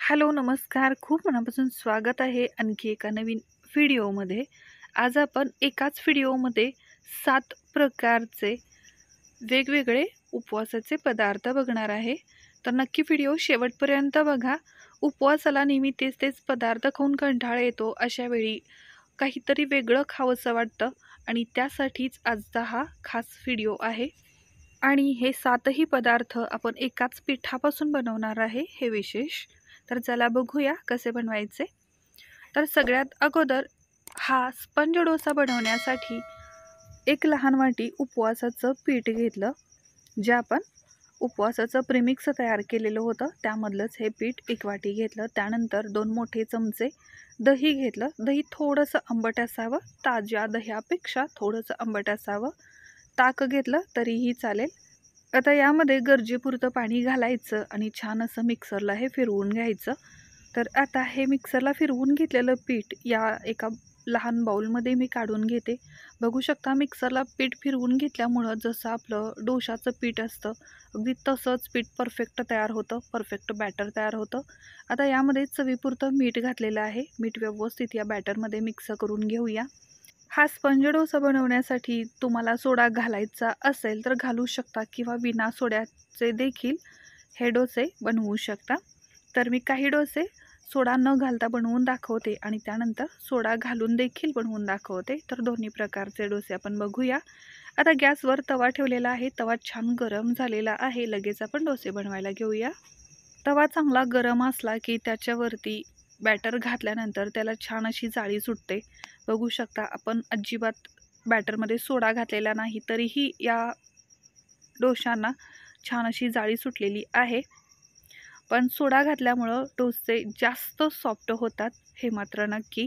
Hello, नमस्कार. खूप मनापासून स्वागत आहे आणखी एका नवीन व्हिडिओमध्ये. आज आपण एकाच व्हिडिओमध्ये 7 प्रकारचे वेगवेगळे उपवासाचे पदार्थ बघणार आहे. तर नक्की व्हिडिओ शेवटपर्यंत बघा. उपवासाला नेहमी तेच पदार्थ खाऊन कंटाळा येतो. अशा वेळी काहीतरी वेगळं खावंसं वाटतं आणि त्यासाठीच आजचा हा खास व्हिडिओ आहे. आणि हे 7ही पदार्थ आपण एकाच पिठापासून बनवणार आहे, हे विशेष. तर चला बघूया कसे बनवायचे. तर सगळ्यात अगोदर हा स्पंज डोसा बनवण्यासाठी एक लहान वाटी उपवासाचं पीठ घेतलं. जे आपण उपवासाचं प्रेमिक्स तयार केलेलं होतं त्यामधलंच हे पीठ एक वाटी घेतलं. त्यानंतर 2 मोठे चमचे दही घेतलं. दही थोडंसं आंबट असावं, ताज्या दह्यापेक्षा थोडंसं आंबट असावं. ताक घेतलं तरीही चालेल. आता यामध्ये गरजेपुरतं पाणी घालायचं आणि छान असं मिक्सरला हे फिरवून घ्यायचं. तर आता हे मिक्सरला फिरवून घेतलेलं पीठ या एका लहान बाउलमध्ये मी काढून घेते. बघू शकता मिक्सरला पीठ फिरवून घेतल्यामुळं जसं आपलं डोशाचं पीठ असतं अगदी तसंच पीठ परफेक्ट तयार होतं, परफेक्ट बॅटर तयार होतं. आता यामध्ये चवीपुरतं मीठ घातलेलं आहे. मीठ व्यवस्थित या बॅटरमध्ये मिक्स करून घेऊया. हा स्पंज डोसा बनवण्यासाठी तुम्हाला सोडा घालायचा असेल तर घालू शकता किंवा विना सोड्याचे देखील हे डोसे बनवू शकता. तर मी काही डोसे सोडा न घालता बनवून दाखवते आणि त्यानंतर सोडा घालून देखील बनवून दाखवते. तर दोन्ही प्रकारचे डोसे आपण बघूया. आता गॅसवर तवा ठेवलेला आहे. तवा छान गरम झालेला आहे. लगेच आपण डोसे बनवायला घेऊया. तवा चांगला गरम असला की त्याच्यावरती बॅटर घातल्यानंतर त्याला छान अशी जाळी सुटते. बघू शकता आपण अजिबात बॅटरमध्ये सोडा घातलेला नाही तरीही या डोशांना छान अशी जाळी सुटलेली आहे. पण सोडा घातल्यामुळं डोसे जास्त सॉफ्ट होतात, हे मात्र नक्की.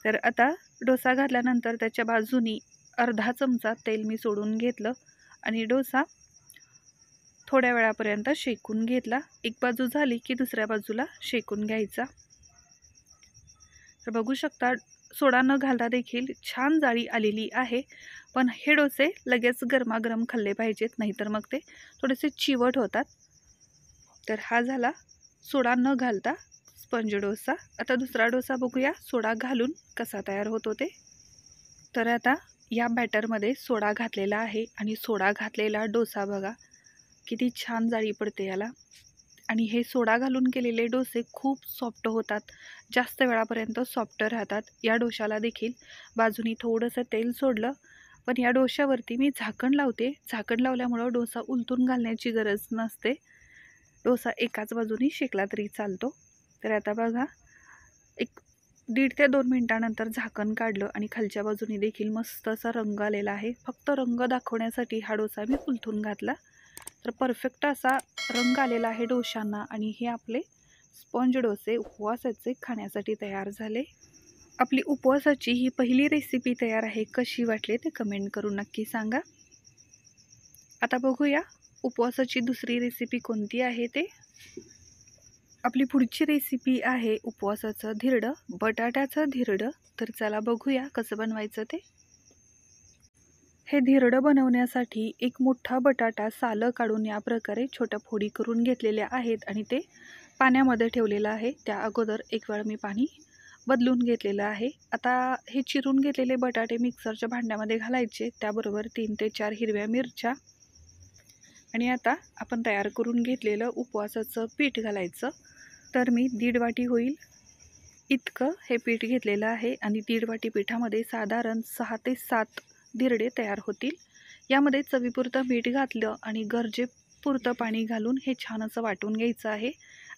तर आता डोसा घातल्यानंतर त्याच्या बाजूनी अर्धा चमचा तेल मी सोडून घेतलं आणि डोसा थोड्या वेळापर्यंत शेकून घेतला. एक बाजू झाली की दुसऱ्या बाजूला शेकून घ्यायचा. तर बघू शकता सोडा न घालता देखील छान जाळी आलेली आहे. पण हे डोसे लगेच गरमागरम खाल्ले पाहिजेत, नाहीतर मग ते थोडेसे चिवट होतात. तर हा झाला सोडा न घालता स्पंज डोसा. आता दुसरा डोसा बघूया सोडा घालून कसा तयार होतो ते. तर आता या बॅटरमध्ये सोडा घातलेला आहे आणि सोडा घातलेला डोसा बघा किती छान जाळी पडते याला. आणि हे सोडा घालून केलेले डोसे खूप सॉफ्ट होतात, जास्त वेळापर्यंत सॉफ्ट राहतात. या डोशाला देखील बाजूनी थोडंसं तेल सोडलं, पण या डोशावरती मी झाकण लावते. झाकण लावल्यामुळं डोसा उलटून घालण्याची गरज नसते. डोसा एकाच बाजूनी शेकला तरी चालतो. तर आता बघा 1.5 ते 2 मिनिटानंतर झाकण काढलं आणि खालच्या बाजूनी देखील मस्त असा रंग आलेला आहे. फक्त रंग दाखवण्यासाठी हा डोसा मी उलटून घातला. तर परफेक्ट असा रंग आलेला आहे डोशांना आणि हे आपले स्पॉन्ज डोसे उपवासाचे खाण्यासाठी तयार झाले. आपली उपवासाची ही पहिली रेसिपी तयार आहे. कशी वाटली ते कमेंट करून नक्की सांगा. आता बघूया उपवासाची दुसरी रेसिपी कोणती आहे ते. आपली पुढची रेसिपी आहे उपवासाचं धिरडं, बटाट्याचं धिरडं. तर चला बघूया कसं बनवायचं ते. हे धिरडं बनवण्यासाठी एक मोठा बटाटा सालं काढून या प्रकारे छोट्या फोडी करून घेतलेल्या आहेत आणि ते पाण्यामध्ये ठेवलेलं आहे. त्या अगोदर एक वेळ मी पाणी बदलून घेतलेलं आहे. आता हे चिरून घेतलेले बटाटे मिक्सरच्या भांड्यामध्ये घालायचे. त्याबरोबर 3 ते 4 हिरव्या मिरच्या आणि आता आपण तयार करून घेतलेलं उपवासाचं पीठ घालायचं. तर मी 1.5 वाटी होईल इतकं हे पीठ घेतलेलं आहे आणि 1.5 वाटी पिठामध्ये साधारण 6 ते 7 धिरडे तयार होतील. यामध्ये चवीपुरतं मीठ घातलं आणि गरजेपुरतं पाणी घालून हे छान असं वाटून घ्यायचं आहे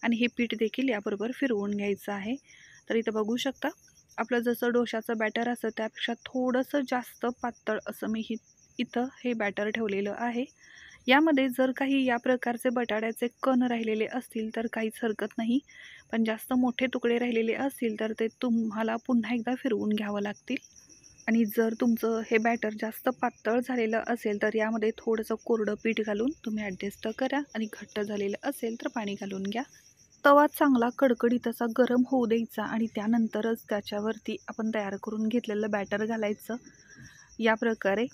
आणि हे पीठ देखील याबरोबर फिरवून घ्यायचं आहे. तर इथं बघू शकता आपलं जसं डोशाचं बॅटर असतं त्यापेक्षा थोडंसं जास्त पातळ असं मी इथं हे बॅटर ठेवलेलं आहे. यामध्ये जर काही या प्रकारचे बटाट्याचे कण राहिलेले असतील तर काहीच हरकत नाही, पण जास्त मोठे तुकडे राहिलेले असतील तर ते तुम्हाला पुन्हा एकदा फिरवून घ्यावं लागतील. आणि जर तुमचं हे बॅटर जास्त पातळ झालेलं असेल तर यामध्ये थोडंसं कोरडं पीठ घालून तुम्ही ॲडजस्ट करा आणि घट्ट झालेलं असेल तर पाणी घालून घ्या. तवा चांगला कडकडीत असा गरम होऊ द्यायचा आणि त्यानंतरच त्याच्यावरती आपण तयार करून घेतलेलं बॅटर घालायचं. या प्रकारे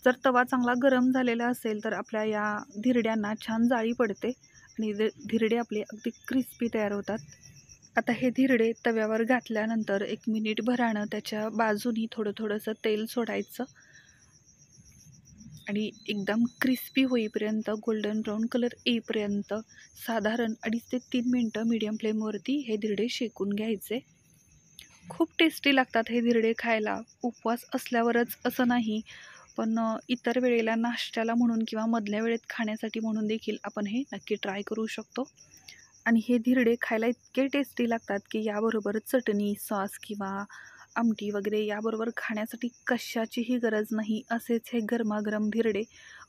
जर तवा चांगला गरम झालेला असेल तर आपल्या या धिरड्यांना छान जाळी पडते आणि धिरडे आपले अगदी क्रिस्पी तयार होतात. आता हे धिरडे तव्यावर घातल्यानंतर 1 मिनिटभरानं त्याच्या बाजूनी थोडंसं तेल सोडायचं आणि एकदम क्रिस्पी होईपर्यंत, गोल्डन ब्राऊन कलर येईपर्यंत साधारण 2.5 ते 3 मिनटं मीडियम फ्लेमवरती हे धिरडे शेकून घ्यायचे. खूप टेस्टी लागतात हे धिरडे खायला. उपवास असल्यावरच असं नाही, पण इतर वेळेला नाश्त्याला म्हणून किंवा मधल्या वेळेत खाण्यासाठी म्हणून देखील आपण हे नक्की ट्राय करू शकतो. आणि हे धिरडे खायला इतके टेस्टी लागतात की याबरोबर चटणी, सॉस किंवा आमटी वगैरे याबरोबर खाण्यासाठी कशाचीही गरज नाही. असेच हे गरमागरम धिरडे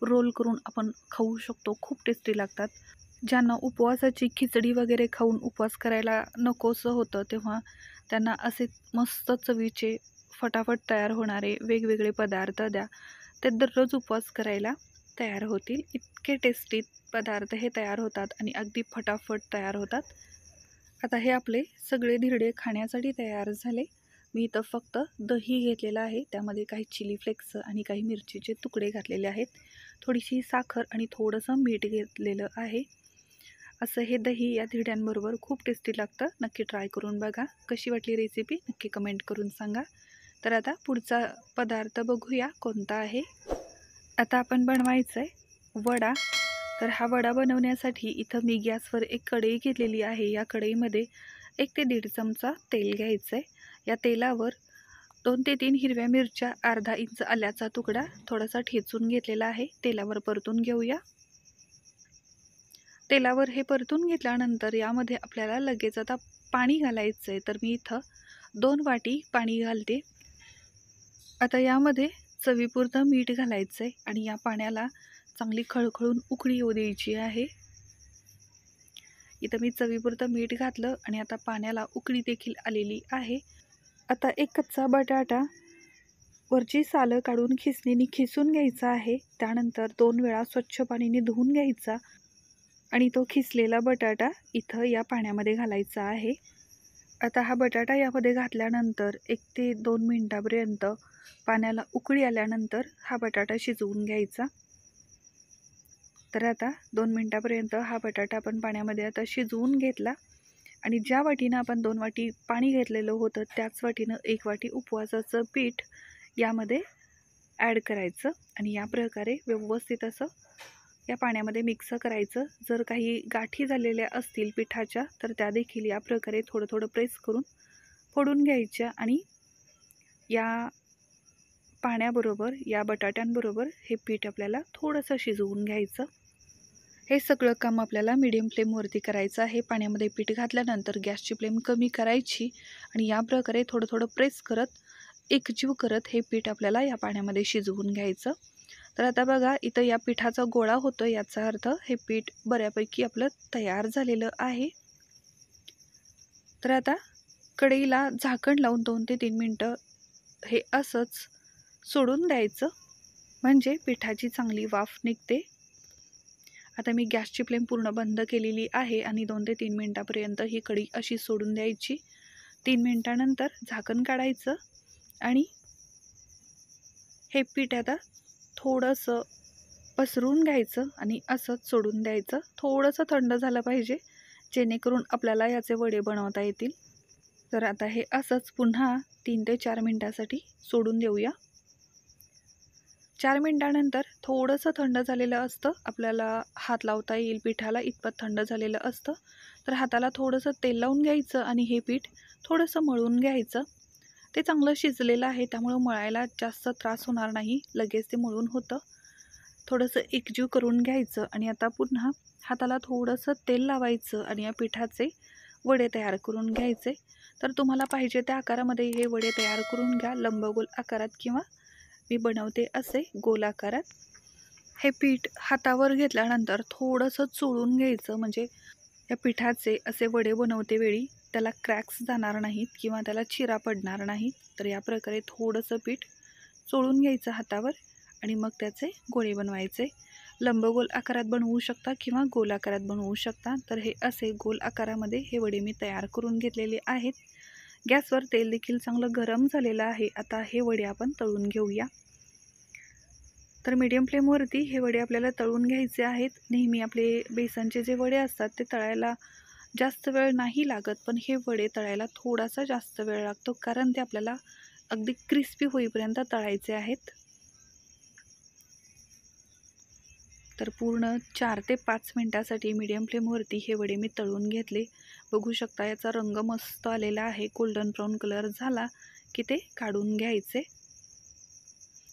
रोल करून आपण खाऊ शकतो. खूप टेस्टी लागतात. ज्यांना उपवासाची खिचडी वगैरे खाऊन उपवास करायला नकोसं होतं, तेव्हा त्यांना असे मस्त चवीचे फटाफट तयार होणारे वेगवेगळे पदार्थ द्या. ते दररोज उपवास करायला तयार होतील. इतके टेस्टी पदार्थ हे तयार होतात आणि अगदी फटाफट तयार होतात. आता हे आपले सगळे धिरडे खाण्यासाठी तयार झाले. मी इथं फक्त दही घेतलेलं आहे, त्यामध्ये काही चिली फ्लेक्स आणि काही मिरचीचे तुकडे घातलेले आहेत, थोडीशी साखर आणि थोडंसं मीठ घेतलेलं आहे. असं हे दही या धिरड्यांबरोबर खूप टेस्टी लागतं. नक्की ट्राय करून बघा. कशी वाटली रेसिपी नक्की कमेंट करून सांगा. तर आता पुढचा पदार्थ बघूया कोणता आहे. आता आपण बनवायचं आहे वडा. तर हा वडा बनवण्यासाठी इथं मी गॅसवर एक कढई घेतलेली आहे. या कढईमध्ये 1 ते 1.5 चमचा तेल घ्यायचं आहे. या तेलावर 2 ते 3 हिरव्या मिरच्या, अर्धा इंच आल्याचा तुकडा थोडासा ठेचून घेतलेला आहे. तेलावर परतून घेऊया. तेलावर हे परतून घेतल्यानंतर यामध्ये आपल्याला लगेच आता पाणी घालायचं आहे. तर मी इथं 2 वाटी पाणी घालते. आता यामध्ये चवीपुरतं मीठ घालायचं आहे आणि या पाण्याला चांगली खळखळून उकळी येऊ द्यायची आहे. इथं मी चवीपुरतं मीठ घातलं आणि आता पाण्याला उकळी देखील आलेली आहे. आता एक कच्चा बटाटा वरची सालं काढून खिसणीने खिसून घ्यायचा आहे. त्यानंतर 2 वेळा स्वच्छ पाण्याने धुवून घ्यायचा आणि तो खिसलेला बटाटा इथं या पाण्यामध्ये घालायचा आहे. आता हा बटाटा यामध्ये घातल्यानंतर 1 ते 2 मिनिटापर्यंत पाण्याला उकळी आल्यानंतर हा बटाटा शिजवून घ्यायचा. तर आता 2 मिनिटापर्यंत हा बटाटा आपण पाण्यामध्ये आता शिजवून घेतला आणि ज्या वाटीनं आपण 2 वाटी पाणी घेतलेलं होतं त्याच वाटीनं 1 वाटी उपवासाचं पीठ यामध्ये ॲड करायचं आणि या प्रकारे व्यवस्थित असं या पाण्यामध्ये मिक्स करायचं. जर काही गाठी झालेल्या असतील पिठाच्या तर त्या देखील या प्रकारे थोडं प्रेस करून फोडून घ्यायच्या आणि या पाण्याबरोबर, या बटाट्यांबरोबर हे पीठ आपल्याला थोडंसं शिजवून घ्यायचं. हे सगळं काम आपल्याला मीडियम फ्लेमवरती करायचं आहे. पाण्यामध्ये पीठ घातल्यानंतर गॅसची फ्लेम कमी करायची आणि या प्रकारे थोडं प्रेस करत, एकजीव करत हे पीठ आपल्याला या पाण्यामध्ये शिजवून घ्यायचं. तर आता बघा इथं या पिठाचा गोळा होतो, याचा अर्थ हे पीठ बऱ्यापैकी आपलं तयार झालेलं आहे. तर आता कढईला झाकण लावून 2 ते 3 मिनटं हे असंच सोडून द्यायचं, म्हणजे पिठाची चांगली वाफ निघते. आता मी गॅसची फ्लेम पूर्ण बंद केलेली आहे आणि 2 ते 3 मिनटापर्यंत ही कढई अशी सोडून द्यायची. 3 मिनटानंतर झाकण काढायचं आणि हे पीठ आता थोडंसं पसरून घ्यायचं आणि असंच सोडून द्यायचं. थोडंसं थंड झालं पाहिजे, जेणेकरून आपल्याला याचे वडे बनवता येतील. तर आता हे असंच पुन्हा 3 ते 4 मिनटासाठी सोडून देऊया. 4 मिनटानंतर थोडंसं थंड झालेलं असतं, आपल्याला हात लावता येईल पिठाला इतपत थंड झालेलं असतं. तर हाताला थोडंसं तेल लावून घ्यायचं आणि हे पीठ थोडंसं मळून घ्यायचं. ते चांगलं शिजलेलं आहे, त्यामुळं मळायला जास्त त्रास होणार नाही, लगेच ते मळून होतं. थोडंसं एकजीव करून घ्यायचं आणि आता पुन्हा हाताला थोडंसं तेल लावायचं आणि या पिठाचे वडे तयार करून घ्यायचे. तर तुम्हाला पाहिजे त्या आकारामध्ये हे वडे तयार करून घ्या, लंबगोल आकारात किंवा मी बनवते असे गोल आकारात. हे पीठ हातावर घेतल्यानंतर थोडंसं चोळून घ्यायचं, म्हणजे या पिठाचे असे वडे बनवते वेळी त्याला क्रॅक्स जाणार नाहीत किंवा त्याला चिरा पडणार नाहीत. तर या प्रकारे थोडंसं पीठ चोळून घ्यायचं हातावर आणि मग त्याचे गोळे बनवायचे. लंबगोल आकारात बनवू शकता किंवा गोल आकारात बनवू शकता. तर हे असे गोल आकारामध्ये हे वडे मी तयार करून घेतलेले आहेत. गॅसवर तेल देखील चांगलं गरम झालेलं आहे. आता हे वडे आपण तळून घेऊया. तर मीडियम फ्लेमवरती हे वडे आपल्याला तळून घ्यायचे आहेत. नेहमी आपले बेसनचे जे वडे असतात ते तळायला जास्त वेळ नाही लागत, पण हे वडे तळायला थोडासा जास्त वेळ लागतो, कारण ते आपल्याला अगदी क्रिस्पी होईपर्यंत तळायचे आहेत. तर पूर्ण 4 ते 5 मिनटासाठी मीडियम फ्लेमवरती हे वडे मी तळून घेतले. बघू शकता याचा रंग मस्त आलेला आहे. गोल्डन ब्राऊन कलर झाला की ते काढून घ्यायचे.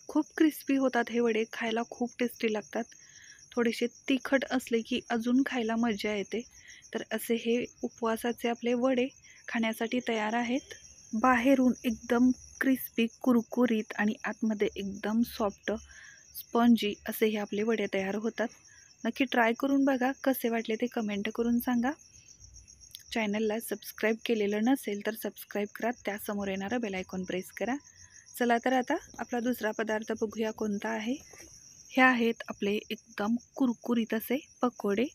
खूप क्रिस्पी होतात हे वडे, खायला खूप टेस्टी लागतात. थोडेसे तिखट असले की अजून खायला मजा येते. तर असे हे उपवासाचे आपले वडे खाण्यासाठी तयार आहेत. बाहेरून एकदम क्रिस्पी कुरकुरीत आणि आतमध्ये एकदम सॉफ्ट स्पॉन्जी असे हे आपले वडे तयार होतात. नक्की ट्राय करून बघा. कसे वाटले ते कमेंट करून सांगा. चॅनलला सबस्क्राईब केलेलं नसेल तर सबस्क्राईब करा. त्यासमोर येणारा बेल आयकॉन प्रेस करा. चला तर आता आपला दुसरा पदार्थ बघूया कोणता आहे. हे आहेत आपले एकदम कुरकुरीत असे पकोडे.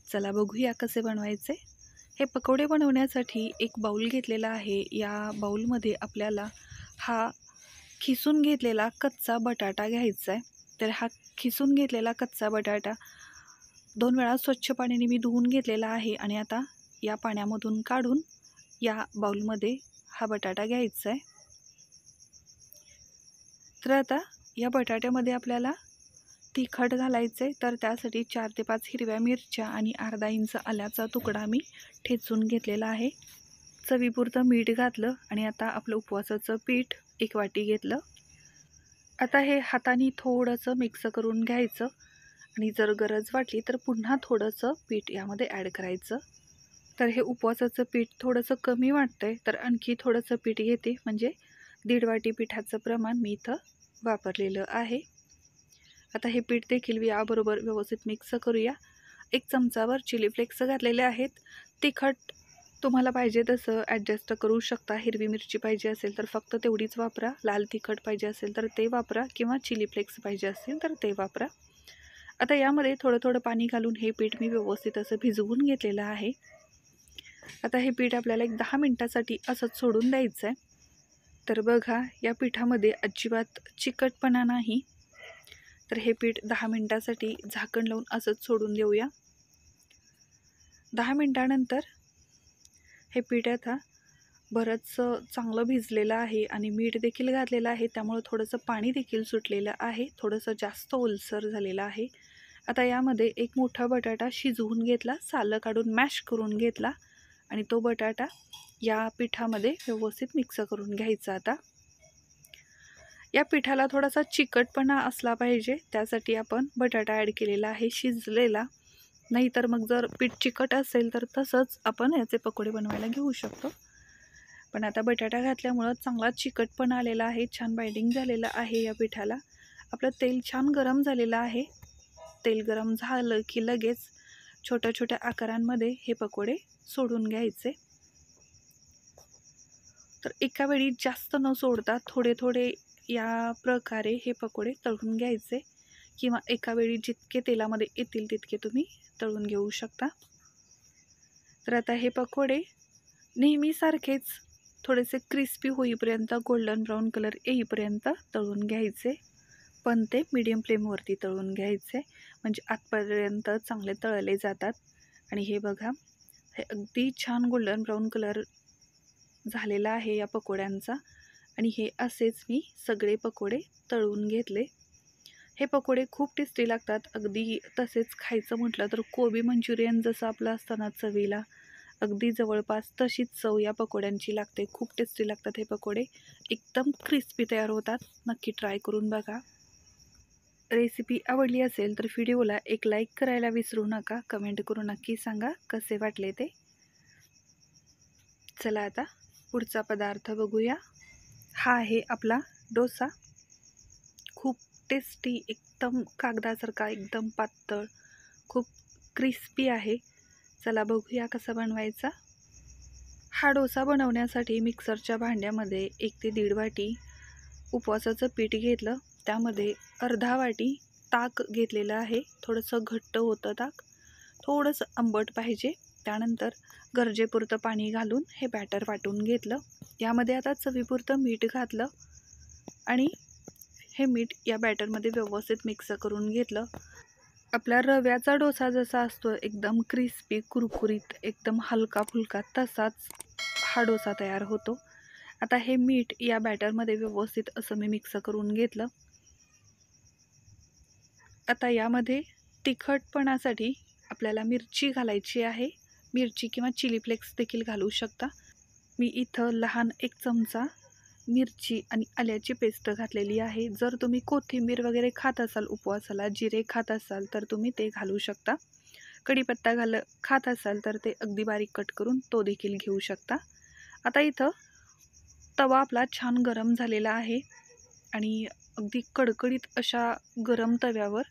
चला बघूया कसे बनवायचे. हे पकोडे बनवण्यासाठी एक बाउल घेतलेला आहे. या बाउलमध्ये आपल्याला हा खिसून घेतलेला कच्चा बटाटा घ्यायचा आहे. तर हा खिसून घेतलेला कच्चा बटाटा 2 वेळा स्वच्छ पाण्याने मी धुवून घेतलेला आहे आणि आता या पाण्यामधून काढून या बाउलमध्ये हा बटाटा घ्यायचा आहे. तर आता या बटाट्यामध्ये आपल्याला तिखट घालायचं आहे. तर त्यासाठी 4 ते 5 हिरव्या मिरच्या आणि अर्धा इंच आल्याचा तुकडा मी ठेचून घेतलेला आहे. चवीपुरतं मीठ घातलं आणि आता आपलं उपवासाचं पीठ 1 वाटी घेतलं. आता हे हाताने थोडंसं मिक्स करून घ्यायचं आणि जर गरज वाटली तर पुन्हा थोडंसं पीठ यामध्ये ॲड करायचं. तर हे उपवासाचं पीठ थोडंसं कमी वाटतंय, तर आणखी थोडंसं पीठ घेते, म्हणजे 1.5 वाटी पिठाचं प्रमाण मी इथं वापरलेलं आहे. आता हे पीठ देखील याबरोबर व्यवस्थित मिक्स करूया. 1 चमचाभर चिली फ्लेक्स घातलेले आहेत. तिखट तुम्हाला पाहिजे तसं ॲडजस्ट करू शकता. हिरवी मिरची पाहिजे असेल तर फक्त तेवढीच वापरा. लाल तिखट पाहिजे असेल तर ते वापरा किंवा चिली फ्लेक्स पाहिजे असतील तर ते वापरा. आता यामध्ये थोडं थोडं पाणी घालून हे पीठ मी व्यवस्थित असं भिजवून घेतलेलं आहे. आता हे पीठ आपल्याला 10 मिनिटासाठी असंच सोडून द्यायचं आहे. तर बघा या पिठामध्ये अजिबात चिकटपणा नाही. तर हे पीठ 10 मिनिटासाठी झाकण लावून असंच सोडून देऊया. 10 मिनिटानंतर हे पीठ आता बरंच चांगलं भिजलेलं आहे आणि मीठ देखील घातलेलं आहे, त्यामुळे थोडंसं पाणी देखील सुटलेलं आहे. थोडंसं जास्त ओलसर झालेलं आहे. आता यामध्ये एक मोठा बटाटा शिजवून घेतला, सालं काढून मॅश करून घेतला आणि तो बटाटा या पिठामध्ये व्यवस्थित मिक्स करून घ्यायचा. आता या पिठाला थोडासा चिकटपणा असला पाहिजे, त्यासाठी आपण बटाटा ॲड केलेला आहे शिजलेला. नाहीतर मग जर पीठ चिकट असेल तर तसंच आपण याचे पकोडे बनवायला घेऊ शकतो. पण आता बटाटा घातल्यामुळं चांगला चिकटपणा आलेला आहे, छान बाइंडिंग झालेलं आहे या पिठाला. आपलं तेल छान गरम झालेलं आहे. तेल गरम झालं की लगेच छोट्या छोट्या आकारांमध्ये हे पकोडे सोडून घ्यायचे. तर एका वेळी जास्त न सोडता थोडे थोडे या प्रकारे हे पकोडे तळून घ्यायचे, किंवा एका वेळी जितके तेलामध्ये येतील तितके तुम्ही तळून घेऊ शकता. तर आता हे पकोडे नेहमीसारखेच थोडेसे क्रिस्पी होईपर्यंत, गोल्डन ब्राऊन कलर येईपर्यंत तळून घ्यायचे, पण ते मीडियम फ्लेमवरती तळून घ्यायचे, म्हणजे आतपर्यंत चांगले तळले जातात. आणि हे बघा, हे अगदी छान गोल्डन ब्राऊन कलर झालेला आहे या पकोड्यांचा. आणि हे असेच मी सगळे पकोडे तळून घेतले. हे पकोडे खूप टेस्टी लागतात. अगदी तसेच खायचं म्हटलं तर कोबी मंचुरियन जसं आपलं असतं ना चवीला, अगदी जवळपास तशीच चव या पकोड्यांची लागते. खूप टेस्टी लागतात हे पकोडे, एकदम क्रिस्पी तयार होतात. नक्की ट्राय करून बघा. रेसिपी आवडली असेल तर व्हिडिओला एक लाईक करायला विसरू नका. कमेंट करून नक्की सांगा कसे वाटले ते. चला आता पुढचा पदार्थ बघूया. हा आहे आपला डोसा. खूप टेस्टी, एकदम कागदासारखा, एकदम पातळ, खूप क्रिस्पी आहे. चला बघूया कसा बनवायचा. हा डोसा बनवण्यासाठी मिक्सरच्या भांड्यामध्ये 1 ते 1.5 वाटी उपवासाचं पीठ घेतलं. त्यामध्ये अर्धा वाटी ताक घेतलेलं आहे. थोडंसं घट्ट होतं ताक, थोडंसं आंबट पाहिजे. त्यानंतर गरजेपुरतं पाणी घालून हे बॅटर वाटून घेतलं. यामध्ये आता चवीपुरतं मीठ घातलं आणि हे मीठ या बॅटरमध्ये व्यवस्थित मिक्स करून घेतलं. आपला रव्याचा डोसा जसा असतो एकदम क्रिस्पी कुरकुरीत एकदम हलका फुलका, तसाच हा डोसा तयार होतो. आता हे मीठ या बॅटरमध्ये व्यवस्थित असं मी मिक्स करून घेतलं. आता यामध्ये तिखटपणासाठी आपल्याला मिरची घालायची आहे. मिरची किंवा चिली फ्लेक्स देखील घालू शकता. मी इथं लहान 1 चमचा मिरची आणि आल्याची पेस्ट घातलेली आहे. जर तुम्ही कोथिंबीर वगैरे खात असाल उपवासाला, जिरे खात असाल तर तुम्ही ते घालू शकता. कढीपत्ता खात असाल तर ते अगदी बारीक कट करून तो देखील घेऊ शकता. आता इथं तवा आपला छान गरम झालेला आहे आणि अगदी कडकडीत अशा गरम तव्यावर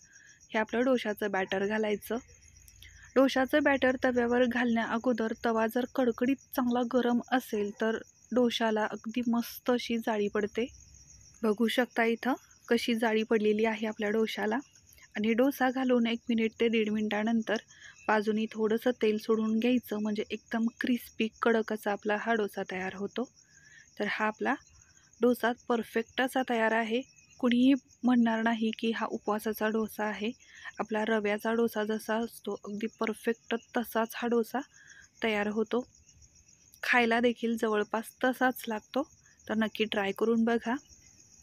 हे आपलं डोशाचं बॅटर घालायचं. डोशाचं बॅटर तव्यावर घालण्या अगोदर तवा जर कडकडीत चांगला गरम असेल तर डोशाला अगदी मस्त अशी जाळी पडते. बघू शकता इथं कशी जाळी पडलेली आहे आपल्या डोशाला. आणि डोसा घालून 1 मिनिट ते 1.5 मिनिटानंतर बाजूनी थोडंसं तेल सोडून घ्यायचं, म्हणजे एकदम क्रिस्पी कडक असा आपला हा डोसा तयार होतो. तर हा आपला डोसा परफेक्ट असा तयार आहे. कुणीही म्हणणार नाही की हा उपवासाचा डोसा आहे. आपला रव्याचा डोसा जसा असतो अगदी परफेक्ट तसाच हा डोसा तयार होतो. खायला देखील जवळपास तसाच लागतो. तर नक्की ट्राय करून बघा.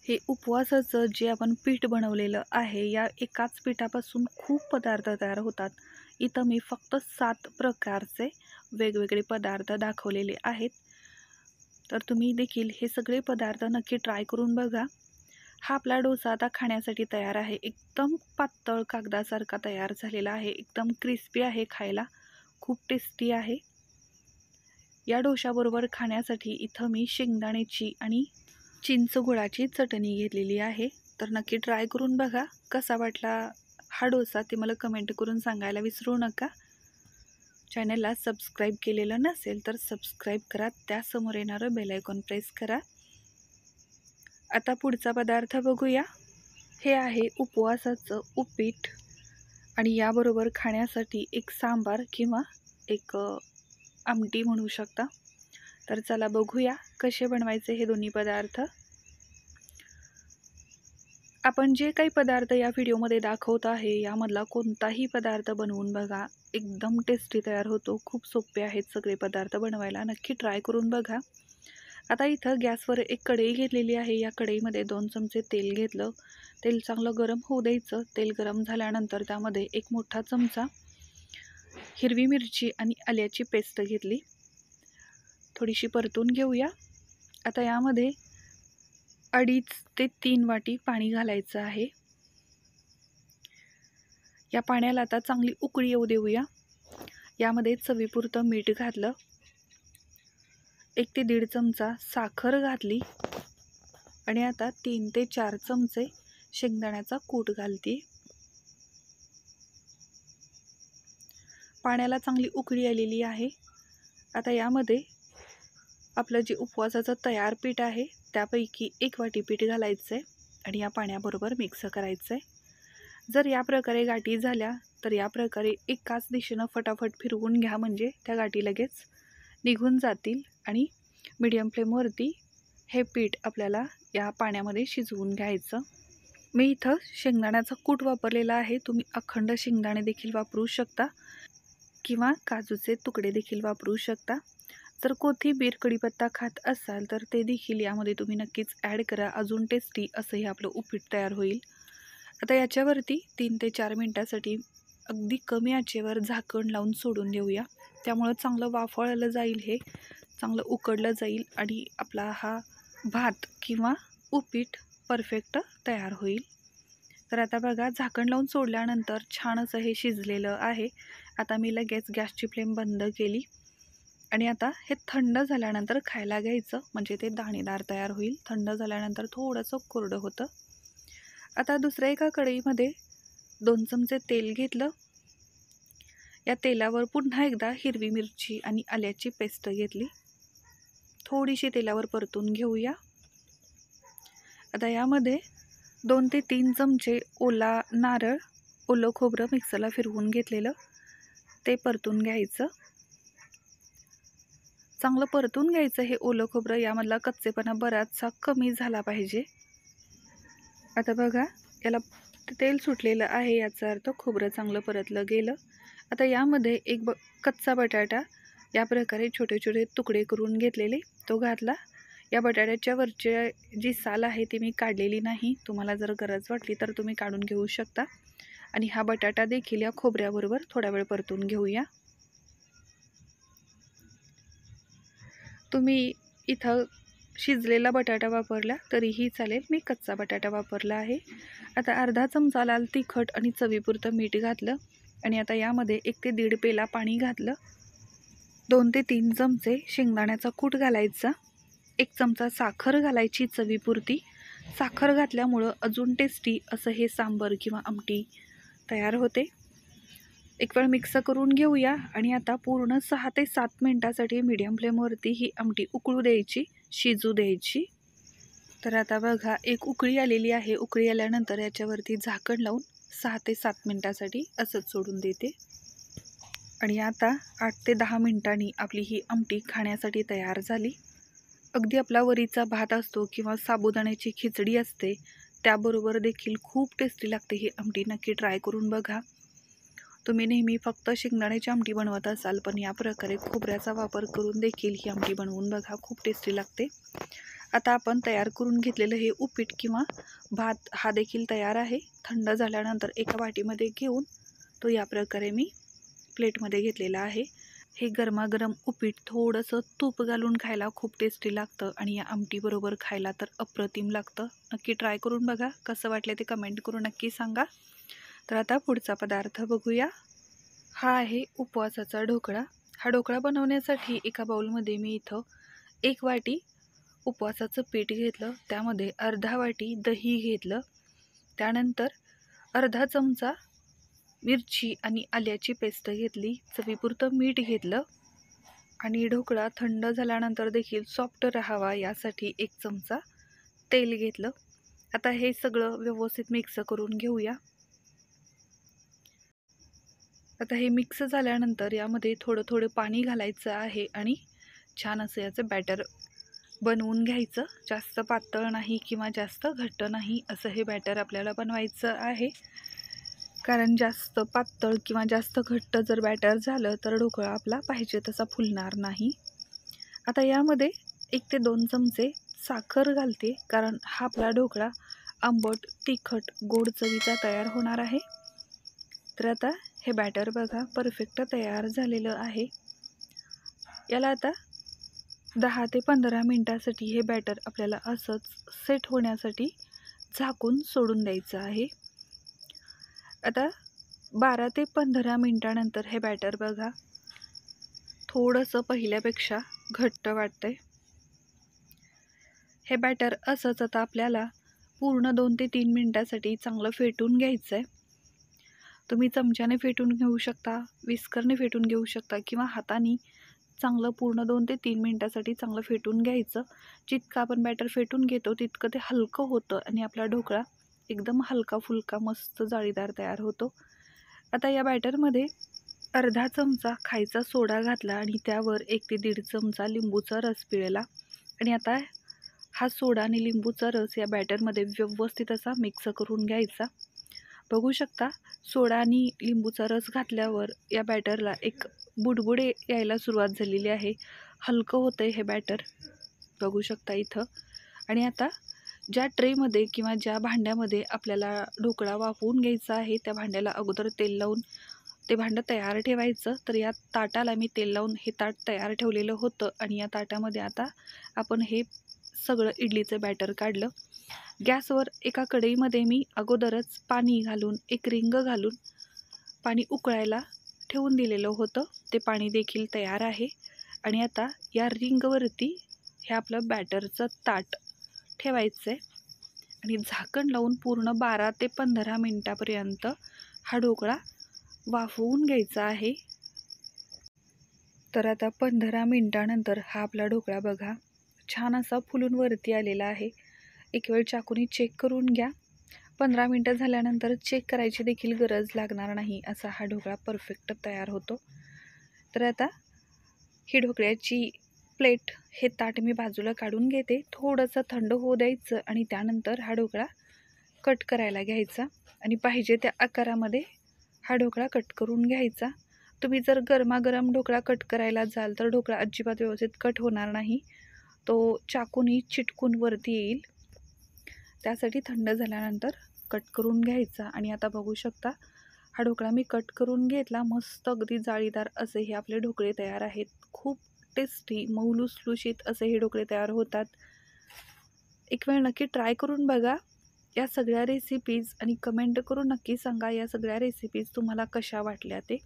हे उपवासाचं जे आपण पीठ बनवलेलं आहे, या एकाच पिठापासून खूप पदार्थ तयार होतात. इथं मी फक्त 7 प्रकारचे वेगवेगळे पदार्थ दाखवलेले आहेत. तर तुम्ही देखील हे सगळे पदार्थ नक्की ट्राय करून बघा. हा आपला डोसा आता खाण्यासाठी तयार आहे. एकदम पातळ कागदासारखा तयार झालेला आहे. एकदम क्रिस्पी आहे, खायला खूप टेस्टी आहे. या डोशाबरोबर खाण्यासाठी इथं मी शेंगदाण्याची आणि चिंच गुळाची चटणी घेतलेली आहे. तर नक्की ट्राय करून बघा. कसा वाटला हा डोसा ते मला कमेंट करून सांगायला विसरू नका. चॅनलला सबस्क्राईब केलेलं नसेल तर सबस्क्राईब करा. त्यासमोर येणारं बेल आयकॉन प्रेस करा. आता पुढचा पदार्थ बघूया. हे आहे उपवासाचं उपीट आणि याबरोबर खाण्यासाठी एक सांबार किंवा एक आमटी म्हणू शकता. तर चला बघूया कसे बनवायचे हे दोन्ही पदार्थ. आपण जे काही पदार्थ या व्हिडिओमध्ये दाखवत आहे यामधला कोणताही पदार्थ बनवून बघा, एकदम टेस्टी तयार होतो. खूप सोपे आहेत सगळे पदार्थ बनवायला. नक्की ट्राय करून बघा. आता इथं गॅसवर एक कढई घेतलेली आहे. या कढईमध्ये 2 चमचे तेल घेतलं. तेल चांगलं गरम होऊ द्यायचं. तेल गरम झाल्यानंतर त्यामध्ये 1 मोठा चमचा हिरवी मिरची आणि आल्याची पेस्ट घेतली. थोडीशी परतून घेऊया. आता यामध्ये 2.5 ते 3 वाटी पाणी घालायचं आहे. या पाण्याला आता चांगली उकळी येऊ देऊया. यामध्ये चवीपुरतं मीठ घातलं. 1 ते 1.5 चमचा साखर घातली आणि आता 3 ते 4 चमचे शेंगदाण्याचा कूट घालते. पाण्याला चांगली उकळी आलेली आहे. आता यामध्ये आपलं जे उपवासाचं तयार पीठ आहे त्यापैकी 1 वाटी पीठ घालायचं आहे आणि या पाण्याबरोबर मिक्स करायचं आहे. जर या प्रकारे गाठी झाल्या तर या प्रकारे एकाच दिशेनं फटाफट फिरवून घ्या, म्हणजे त्या गाठी लगेच निघून जातील. आणि मीडियम फ्लेमवरती हे पीठ आपल्याला या पाण्यामध्ये शिजवून घ्यायचं. मी इथं शेंगदाण्याचा कूट वापरलेला आहे. तुम्ही अखंड शेंगदाणे देखील वापरू शकता किंवा काजूचे तुकडे देखील वापरू शकता. जर कोथिंबीर कढीपत्ता खात असाल तर ते देखील यामध्ये तुम्ही नक्कीच ॲड करा. अजून टेस्टी असं हे आपलं उपीट तयार होईल. आता याच्यावरती 3 ते 4 मिनटासाठी अगदी कमी आचेवर झाकण लावून सोडून देऊया. त्यामुळं चांगलं वाफळलं जाईल, हे चांगलं उकडलं जाईल आणि आपला हा भात किंवा उपीट परफेक्ट तयार होईल. तर आता बघा, झाकण लावून सोडल्यानंतर छान असं हे शिजलेलं आहे. आता मी लगेच गॅसची फ्लेम बंद केली आणि आता हे थंड झाल्यानंतर खायला घ्यायचं, म्हणजे ते दाणेदार तयार होईल. थंड झाल्यानंतर थोडंसं कोरडं होतं. आता दुसऱ्या एका कढईमध्ये 2 चमचे तेल घेतलं. या तेलावर पुन्हा एकदा हिरवी मिरची आणि आल्याची पेस्ट घेतली. थोडीशी तेलावर परतून घेऊया. आता यामध्ये 2 ते 3 चमचे ओला नारळ, ओलं खोबरं मिक्सरला फिरवून घेतलेलं ते परतून घ्यायचं. चांगलं परतून घ्यायचं हे ओलं खोबरं. यामधला कच्चेपणा बराचसा कमी झाला पाहिजे. आता बघा, याला तेल सुटलेलं आहे, याचा अर्थ खोबरं चांगलं परतलं गेलं. आता यामध्ये कच्चा बटाटा या प्रकारे छोटे छोटे तुकडे करून घेतलेले तो घातला. या बटाट्याच्या वरची जी साल आहे ती मी काढलेली नाही. तुम्हाला जर गरज वाटली तर तुम्ही काढून घेऊ शकता. आणि हा बटाटा देखील या खोबऱ्याबरोबर थोडा वेळ परतून घेऊया. तुम्ही इथं शिजलेला बटाटा वापरला तरीही चालेल, मी कच्चा बटाटा वापरला आहे. आता अर्धा चमचा लाल तिखट आणि चवीपुरतं मीठ घातलं. आणि आता यामध्ये 1 ते 1.5 पेला पाणी घातलं. 2 ते 3 चमचे शेंगदाण्याचा कूट घालायचा. 1 चमचा साखर घालायची चवीपुरती. साखर घातल्यामुळं अजून टेस्टी असं हे सांबर किंवा आमटी तयार होते. एक वेळ मिक्स करून घेऊया. आणि आता पूर्ण 6 ते 7 मिनटासाठी मीडियम फ्लेमवरती ही आमटी उकळू द्यायची, शिजू द्यायची. तर आता बघा, एक उकळी आलेली आहे. उकळी आल्यानंतर याच्यावरती झाकण लावून 6 ते 7 मिनटासाठी असंच सोडून देते. आणि आता 8 ते 10 मिनटांनी आपली ही आमटी खाण्यासाठी तयार झाली. अगदी आपला वरीचा भात असतो किंवा साबुदाण्याची खिचडी असते, त्याबरोबर देखील खूप टेस्टी लागते ही आमटी. नक्की ट्राय करून बघा. तुम्ही नेहमी फक्त शेंगदाण्याची आमटी बनवत असाल, पण या प्रकारे खोबऱ्याचा वापर करून देखील ही आमटी बनवून बघा, खूप टेस्टी लागते. आता आपण तयार करून घेतलेलं हे उपीट किंवा भात हा देखील तयार आहे. थंड झाल्यानंतर एका वाटीमध्ये घेऊन तो या प्रकारे मी प्लेटमध्ये घेतलेला आहे. हे गरमागरम उपीट थोडंसं तूप घालून खायला खूप टेस्टी लागतं आणि या आमटीबरोबर खायला तर अप्रतिम लागतं. नक्की ट्राय करून बघा. कसं वाटलं ते कमेंट करून नक्की सांगा. तर आता पुढचा पदार्थ बघूया. हा आहे उपवासाचा ढोकळा. हा ढोकळा बनवण्यासाठी एका बाउलमध्ये मी इथं 1 वाटी उपवासाचं पीठ घेतलं. त्यामध्ये अर्धा वाटी दही घेतलं. त्यानंतर अर्धा चमचा मिरची आणि आल्याची पेस्ट घेतली. चवीपुरतं मीठ घेतलं. आणि ढोकळा थंड झाल्यानंतर देखील सॉफ्ट राहावा यासाठी 1 चमचा तेल घेतलं. आता हे सगळं व्यवस्थित मिक्स करून घेऊया. आता हे मिक्स झाल्यानंतर यामध्ये थोडं थोडं पाणी घालायचं आहे आणि छान असं याचं बॅटर बनवून घ्यायचं. जास्त पातळ नाही किंवा जास्त घट्ट नाही, असं हे बॅटर आपल्याला बनवायचं आहे. कारण जास्त पातळ किंवा जास्त घट्ट जर बॅटर झालं तर ढोकळा आपला पाहिजे तसा फुलणार नाही. आता यामध्ये 1 ते 2 चमचे साखर घालते, कारण हा आपला ढोकळा आंबट, तिखट, गोड चवीचा तयार होणार आहे. तर आता हे बॅटर बघा परफेक्ट तयार झालेलं आहे. याला आता 10 ते 15 मिनटासाठी हे बॅटर आपल्याला असंच सेट होण्यासाठी झाकून सोडून द्यायचं आहे. आता 12 ते 15 मिनटानंतर हे बॅटर बघा थोडंसं पहिल्यापेक्षा घट्ट वाटतंय. हे बॅटर असंच आता आपल्याला पूर्ण 2 ते 3 मिनटासाठी चांगलं फेटून घ्यायचं आहे. तुम्ही चमच्याने फेटून घेऊ शकता, विस्करने फेटून घेऊ शकता किंवा हाताने चांगलं पूर्ण 2 ते 3 मिनटासाठी चांगलं फेटून घ्यायचं. जितकं आपण बॅटर फेटून घेतो तितकं ते हलकं होतं आणि आपला ढोकळा एकदम हलका फुलका मस्त जाळीदार तयार होतो. आता या बॅटरमध्ये अर्धा चमचा खायचा सोडा घातला आणि त्यावर 1 ते 1.5 चमचा लिंबूचा रस पिळला. आणि आता हा सोडा आणि लिंबूचा रस या बॅटरमध्ये व्यवस्थित असा मिक्स करून घ्यायचा. बघू शकता, सोडा आणि लिंबूचा रस घातल्यावर या बॅटरला एक बुडबुडे यायला सुरुवात झालेली आहे. हलकं होतं आहे हे बॅटर, बघू शकता इथं. आणि आता ज्या ट्रेमध्ये किंवा ज्या भांड्यामध्ये आपल्याला ढोकळा वाफवून घ्यायचा आहे त्या भांड्याला अगोदर तेल लावून ते भांडं तयार ठेवायचं. तर या ताटाला मी तेल लावून हे ताट तयार ठेवलेलं होतं आणि या ताटामध्ये आता आपण हे सगळं इडलीचं बॅटर काढलं. गॅसवर एका कढईमध्ये मी अगोदरच पाणी घालून, एक रिंग घालून पाणी उकळायला ठेवून दिलेलं होतं. ते पाणी देखील तयार आहे. आणि आता या रिंगवरती हे आपलं बॅटरचं ताट ठेवायचं आहे आणि झाकण लावून पूर्ण 12 ते 15 मिनटापर्यंत हा ढोकळा वाफवून घ्यायचा आहे. तर आता 15 मिनटानंतर हा आपला ढोकळा बघा छान असा फुलून वरती आलेला आहे. एक वेळ चाकूनी चेक करून घ्या. 15 मिनटं झाल्यानंतर चेक करायची देखील गरज लागणार नाही, असा हा ढोकळा परफेक्ट तयार होतो. तर आता ही ढोकळ्याची प्लेट, हे ताट मी बाजूला काढून घेते. थोडंसं थंड होऊ द्यायचं आणि त्यानंतर हा ढोकळा कट करायला घ्यायचा आणि पाहिजे त्या आकारामध्ये हा ढोकळा कट करून घ्यायचा. तुम्ही जर गरमागरम ढोकळा कट करायला जाल तर ढोकळा अजिबात व्यवस्थित कट होणार नाही, तो चाकूनी चिटकून वरती येईल. त्यासाठी थंड झाल्यानंतर कट करून घ्यायचा. आणि आता बघू शकता हा ढोकळा मी कट करून घेतला. मस्त अगदी जाळीदार असे हे आपले ढोकळे तयार आहेत. खूप टेस्टी मऊ लुसलुशीत असे हे ढोकळे तयार होतात. एक वेळ नक्की ट्राय करून बघा या सगळ्या रेसिपीज आणि कमेंट करून नक्की सांगा या सगळ्या रेसिपीज तुम्हाला कशा वाटल्या ते.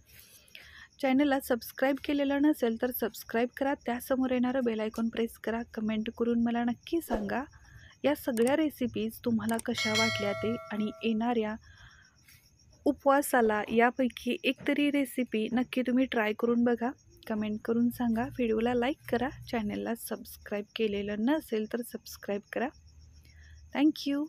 चॅनलला सबस्क्राईब केलेलं नसेल तर सबस्क्राईब करा, त्यासमोर येणारं बेल आयकॉन प्रेस करा. कमेंट करून मला नक्की सांगा या सगळ्या रेसिपीज तुम्हाला कशा वाटल्या ते. आणि येणाऱ्या उपवासाला यापैकी एक तरी रेसिपी नक्की तुम्ही ट्राय करून बघा, कमेंट करून सांगा. व्हिडिओला लाईक करा, चॅनलला सबस्क्राईब केलेलं नसेल तर सबस्क्राईब करा. थँक्यू.